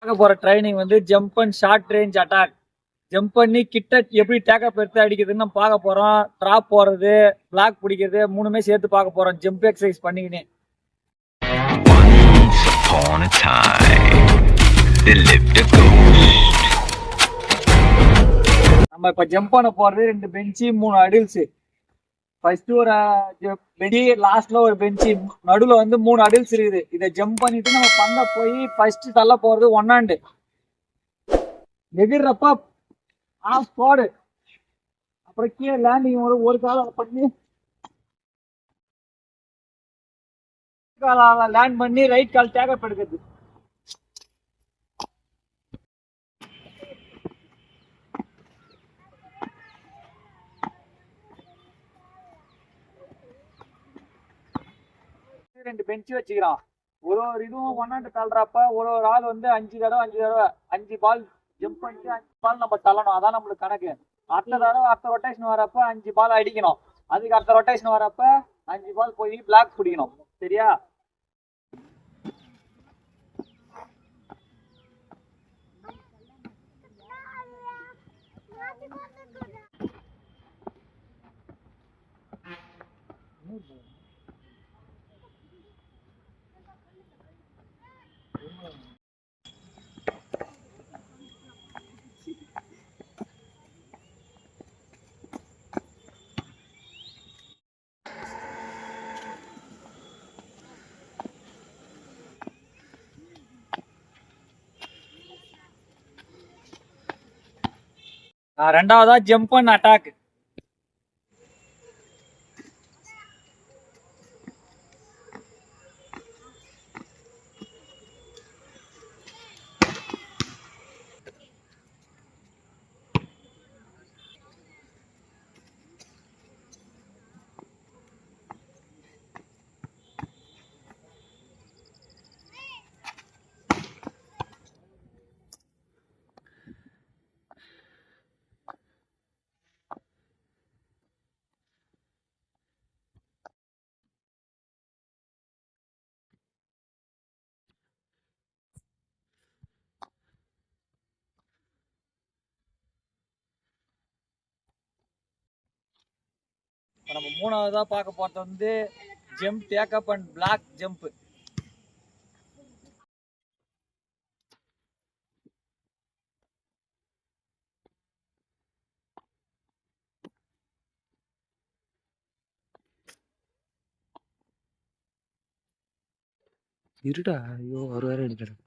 பார்க்க போற ட்ரைனிங் வந்து jump and short range attack. Jump பண்ணி கிட்ட எப்படி டேக்கப் எடுத்து அடிக்கிறதுன்னு நம்ம பார்க்க போறோம். டிராப் போறது, பிளாக் பிடிக்கிறது மூணுமே சேர்த்து பார்க்க போறோம். ஜம்ப் எக்ஸசைஸ் பண்ணிக்கினே. நம்ம இப்ப ஜம்ப் பண்ண போறது 2 பெஞ்சு 3 அடில்ஸ். ஃபர்ஸ்ட் ஒரு பெடி, லாஸ்ட்ல ஒரு பெஞ்சு, நடுவுல வந்து 3 அடில்ஸ் இருக்குது. இதை ஜம்ப் பண்ணிட்டு நம்ம பந்த போய் ஃபர்ஸ்ட் தள்ள போறது 1 ஹேண்ட். எகிர்றப்ப ஆஃப் ஸ்குவாட், அப்புறம் கீழே லேண்டிங் ஒரு கால பண்ணி லேண்ட் பண்ணி ரைட் கால் டேக்கப் எடுக்கிறது. ரெண்டு பெஞ்சு வச்சுக்கிறான். ஒரு இதுவும் 1 ஹேண்ட் தள்ளுறப்ப ஒரு ஆள் வந்து 5 தடவை 5 பால் ஜம்ப் பண்ணிட்டு 5 பால் நம்ம தள்ளணும். அதான் நம்மளுக்கு கணக்கு. அடுத்த ரொட்டேஷன் வரப்ப 5 பால் அடிக்கணும். அதுக்கு அடுத்த ரொட்டேஷன் வரப்ப 5 பால் போய் பிளாக் பிடிக்கணும். சரியா? ரெண்டாவதா ஜம்ப் அண்ட் அட்டாக். நம்ம மூணாவதா பார்க்க போறது வந்து jump take up and block jump. இருடா, ஐயோ ஒரு வேற எடுத்துறேன்.